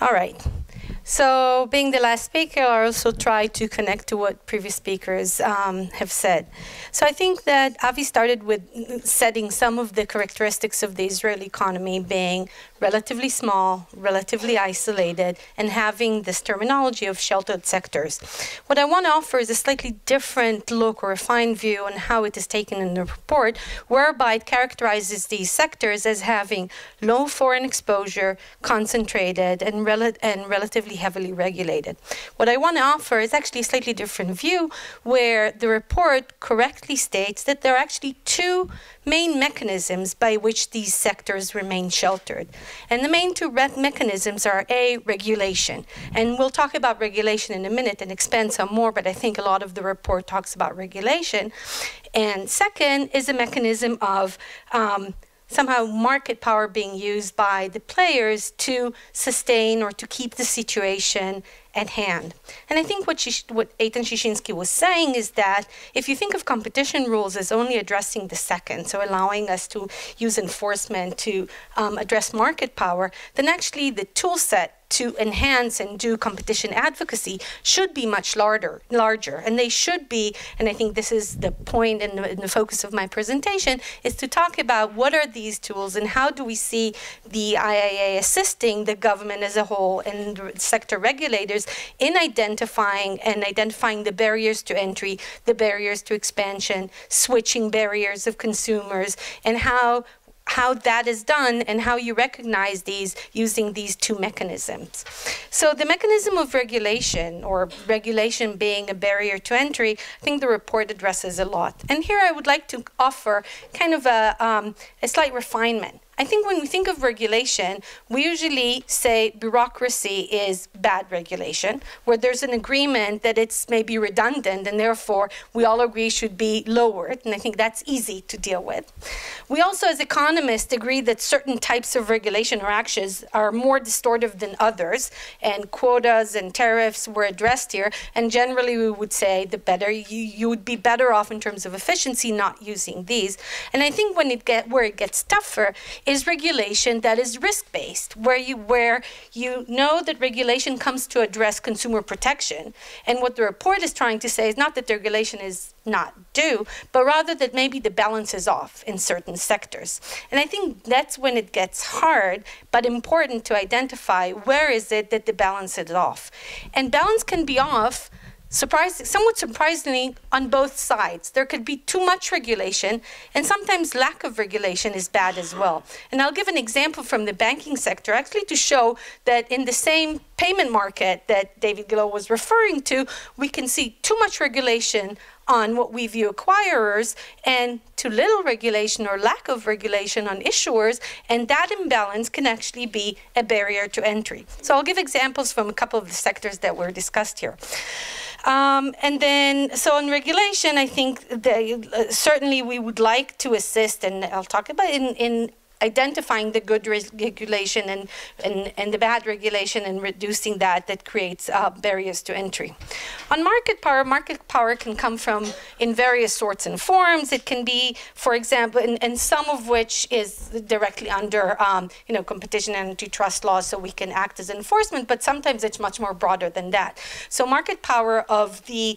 All right. So being the last speaker, I'll also try to connect to what previous speakers have said. So I think that Avi started with setting some of the characteristics of the Israeli economy being relatively small, relatively isolated, and having this terminology of sheltered sectors. What I want to offer is a slightly different look or refined view on how it is taken in the report, whereby it characterizes these sectors as having low foreign exposure, concentrated, and relatively heavily regulated. What I want to offer is actually a slightly different view, where the report correctly states that there are actually two main mechanisms by which these sectors remain sheltered. And the main two mechanisms are A, regulation. And we'll talk about regulation in a minute and expand some more, but I think a lot of the report talks about regulation. And second is a mechanism of somehow market power being used by the players to sustain or to keep the situation at hand. And I think what Eitan Shishinsky was saying is that if you think of competition rules as only addressing the second, so allowing us to use enforcement to address market power, then actually the tool set to enhance and do competition advocacy should be much larger. And they should be, and I think this is the point and the focus of my presentation, is to talk about what are these tools and how do we see the IIA assisting the government as a whole and sector regulators in identifying the barriers to entry, the barriers to expansion, switching barriers of consumers, and how that is done and how you recognize these using these two mechanisms. So the mechanism of regulation, or regulation being a barrier to entry, I think the report addresses a lot. And here I would like to offer kind of a slight refinement. I think when we think of regulation, we usually say bureaucracy is bad regulation, where there's an agreement that it's maybe redundant and therefore we all agree should be lowered, and I think that's easy to deal with. We also, as economists, agree that certain types of regulation or actions are more distortive than others, and quotas and tariffs were addressed here, and generally we would say the better, you would be better off in terms of efficiency not using these. And I think where it gets tougher is regulation that is risk-based, where you know that regulation comes to address consumer protection. And what the report is trying to say is not that the regulation is not due, but rather that maybe the balance is off in certain sectors. And I think that's when it gets hard, but important to identify where is it that the balance is off. And balance can be off somewhat surprisingly on both sides. There could be too much regulation, and sometimes lack of regulation is bad as well. And I'll give an example from the banking sector, actually to show that in the same payment market that David Gillow was referring to, we can see too much regulation on what we view acquirers and too little regulation or lack of regulation on issuers, and that imbalance can actually be a barrier to entry. So I'll give examples from a couple of the sectors that were discussed here. And then, so on regulation, I think certainly we would like to assist, and I'll talk about in identifying the good regulation and the bad regulation and reducing that creates barriers to entry. On market power can come from in various sorts and forms. It can be, for example, and some of which is directly under competition and antitrust laws, so we can act as enforcement, but sometimes it's much more broader than that. So market power of the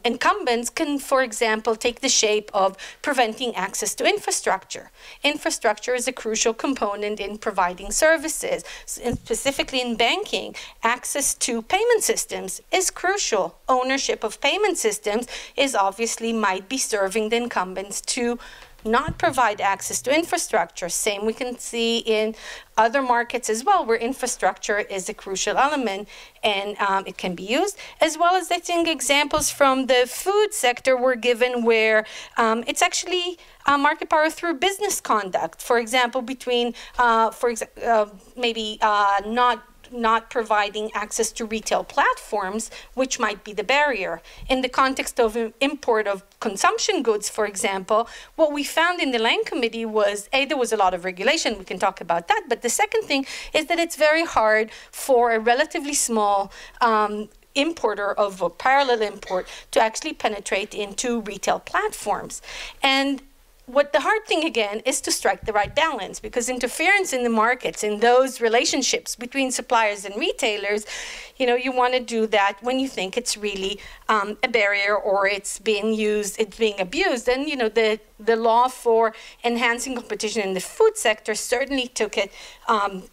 incumbents can, for example, take the shape of preventing access to infrastructure. Infrastructure is a crucial component in providing services. Specifically in banking, access to payment systems is crucial. Ownership of payment systems might be serving the incumbents to not provide access to infrastructure. Same we can see in other markets as well, where infrastructure is a crucial element and it can be used, as well as I think examples from the food sector were given where it's actually market power through business conduct. For example, between, maybe not providing access to retail platforms, which might be the barrier. In the context of import of consumption goods, for example, what we found in the Lang Committee was, there was a lot of regulation, we can talk about that, but the second thing is that it's very hard for a relatively small importer of a parallel import to actually penetrate into retail platforms. And what the hard thing, again, is to strike the right balance, because interference in the markets, in those relationships between suppliers and retailers, you want to do that when you think it's really a barrier or it's being used, it's being abused. And, the law for enhancing competition in the food sector certainly took it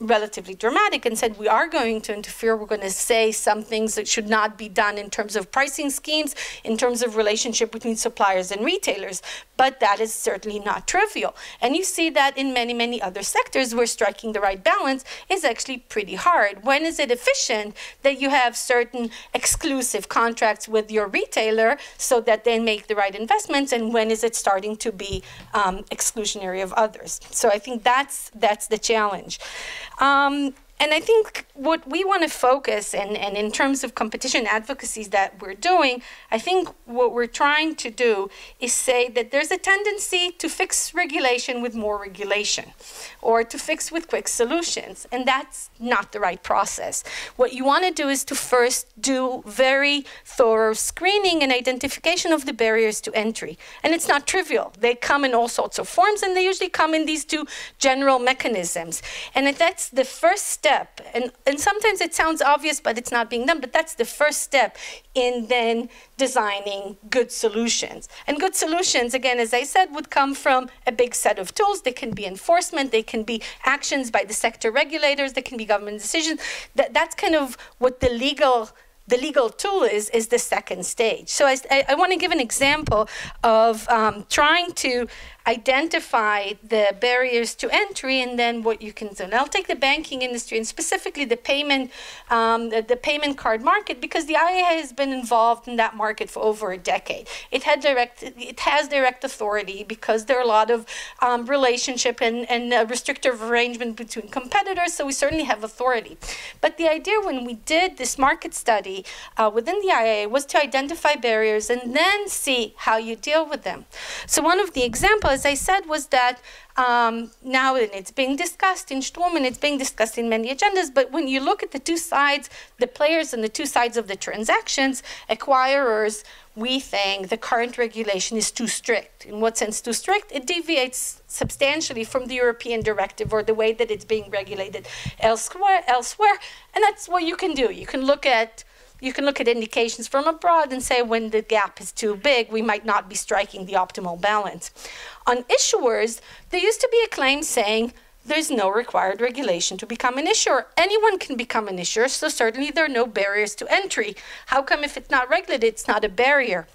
relatively dramatic and said, we are going to interfere. We're going to say some things that should not be done in terms of pricing schemes, in terms of relationship between suppliers and retailers. But that is certainly not trivial. And you see that in many, many other sectors where striking the right balance is actually pretty hard. When is it efficient that you have certain exclusive contracts with your retailer so that they make the right investments, and when is it starting to be exclusionary of others? So I think that's the challenge. And I think what we want to focus, and in terms of competition advocacies that we're doing, I think what we're trying to do is say that there's a tendency to fix regulation with more regulation, or to fix with quick solutions, and that's not the right process. What you want to do is to first do very thorough screening and identification of the barriers to entry. And it's not trivial. They come in all sorts of forms, and they usually come in these two general mechanisms. And if that's the first step, and sometimes it sounds obvious, but it's not being done, but that's the first step in then designing good solutions. And good solutions, again, as I said, would come from a big set of tools. They can be enforcement, they can be actions by the sector regulators, they can be government decisions. That's kind of what the legal tool is the second stage. So I want to give an example of trying to identify the barriers to entry and then what you can do. And I'll take the banking industry and specifically the payment card market, because the IAA has been involved in that market for over a decade. It has direct authority because there are a lot of relationship and restrictive arrangement between competitors, so we certainly have authority. But the idea when we did this market study within the IAA was to identify barriers and then see how you deal with them. So one of the examples, as I said, was that now, and it's being discussed in Strom, and it's being discussed in many agendas, but when you look at the two sides, the players and the two sides of the transactions, acquirers, we think the current regulation is too strict. In what sense too strict? It deviates substantially from the European directive or the way that it's being regulated elsewhere, and that's what you can do. You can look at indications from abroad and say when the gap is too big, we might not be striking the optimal balance. On issuers, there used to be a claim saying there's no required regulation to become an issuer. Anyone can become an issuer, so certainly there are no barriers to entry. How come if it's not regulated, it's not a barrier?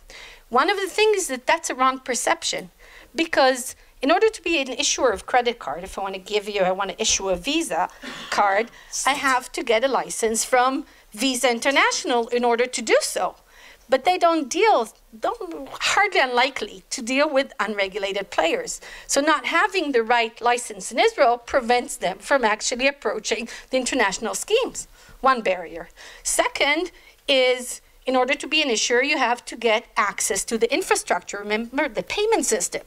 One of the things is that that's a wrong perception, because in order to be an issuer of credit card, if I want to issue a Visa card, I have to get a license from Visa International in order to do so. But they hardly unlikely to deal with unregulated players. So not having the right license in Israel prevents them from actually approaching the international schemes. One barrier. Second is, in order to be an issuer, you have to get access to the infrastructure. Remember, the payment system.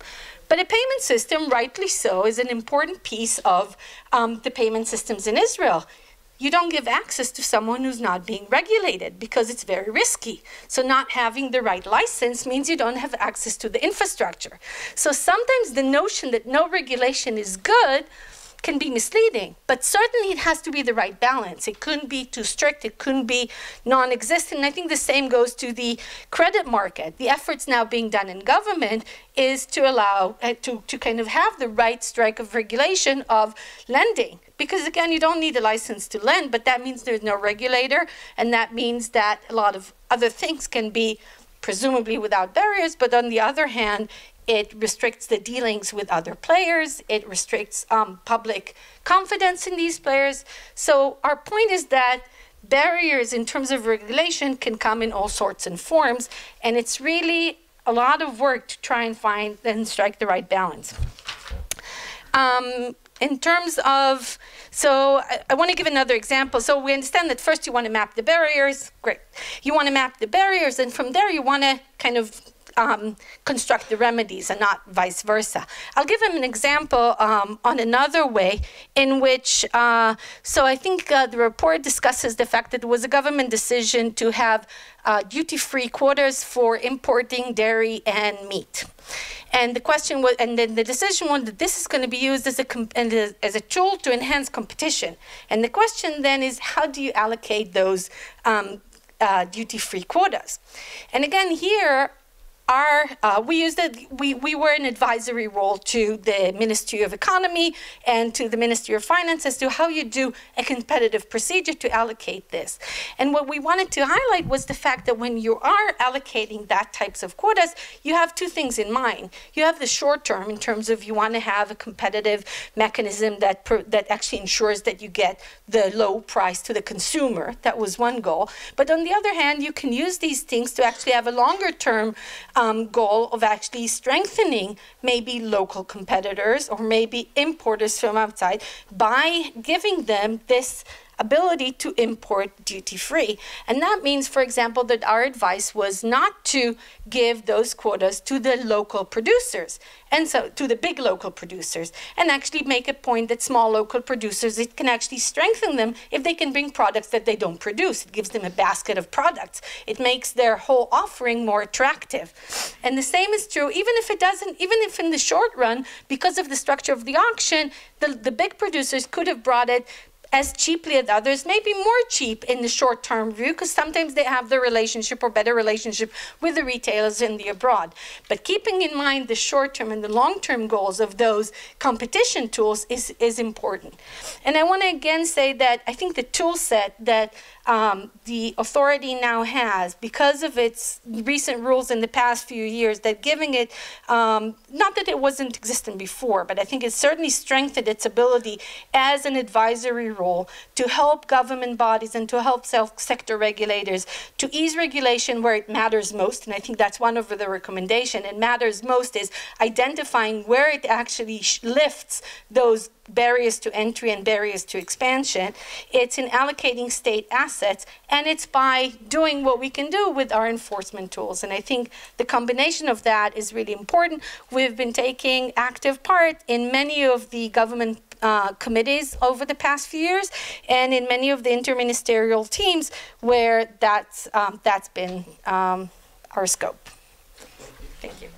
But a payment system, rightly so, is an important piece of the payment systems in Israel. You don't give access to someone who's not being regulated because it's very risky. So not having the right license means you don't have access to the infrastructure. So sometimes the notion that no regulation is good can be misleading, but certainly it has to be the right balance. It couldn't be too strict, it couldn't be non-existent. And I think the same goes to the credit market. The efforts now being done in government is to allow, to kind of have the right strike of regulation of lending. Because again, you don't need a license to lend, but that means there's no regulator, and that means that a lot of other things can be presumably without barriers, but on the other hand, it restricts the dealings with other players. It restricts public confidence in these players. So our point is that barriers in terms of regulation can come in all sorts and forms, and it's really a lot of work to try and find and strike the right balance. In terms of, so I want to give another example. So we understand that first you want to map the barriers. Great. You want to map the barriers, and from there you want to kind of construct the remedies and not vice versa. I'll give him an example on another way in which, so I think the report discusses the fact that there was a government decision to have duty-free quotas for importing dairy and meat. And the question was, and then the decision was that this is going to be used as a tool to enhance competition. And the question then is, how do you allocate those duty-free quotas? And again, here, we were an advisory role to the Ministry of Economy and to the Ministry of Finance as to how you do a competitive procedure to allocate this. And what we wanted to highlight was the fact that when you are allocating that types of quotas, you have two things in mind. You have the short term in terms of you want to have a competitive mechanism that actually ensures that you get the low price to the consumer. That was one goal. But on the other hand, you can use these things to actually have a longer term goal of actually strengthening maybe local competitors or maybe importers from outside by giving them this ability to import duty-free. And that means, for example, that our advice was not to give those quotas to the local producers, and so to the big local producers, and actually make a point that small local producers, it can actually strengthen them if they can bring products that they don't produce. It gives them a basket of products. It makes their whole offering more attractive. And the same is true, even if in the short run, because of the structure of the auction, the big producers could have brought it as cheaply as others, maybe more cheap in the short-term view, because sometimes they have the relationship or better relationship with the retailers in the abroad. But keeping in mind the short-term and the long-term goals of those competition tools is important. And I want to again say that I think the tool set that the authority now has, because of its recent rules in the past few years, that giving it, not that it wasn't existent before, but I think it certainly strengthened its ability as an advisory role to help government bodies and to help sector regulators to ease regulation where it matters most. And I think that's one of the recommendations. It matters most is identifying where it actually lifts those barriers to entry and barriers to expansion. It's in allocating state assets, and it's by doing what we can do with our enforcement tools. And I think the combination of that is really important. We've been taking active part in many of the government committees over the past few years, and in many of the interministerial teams where that's been our scope. Thank you.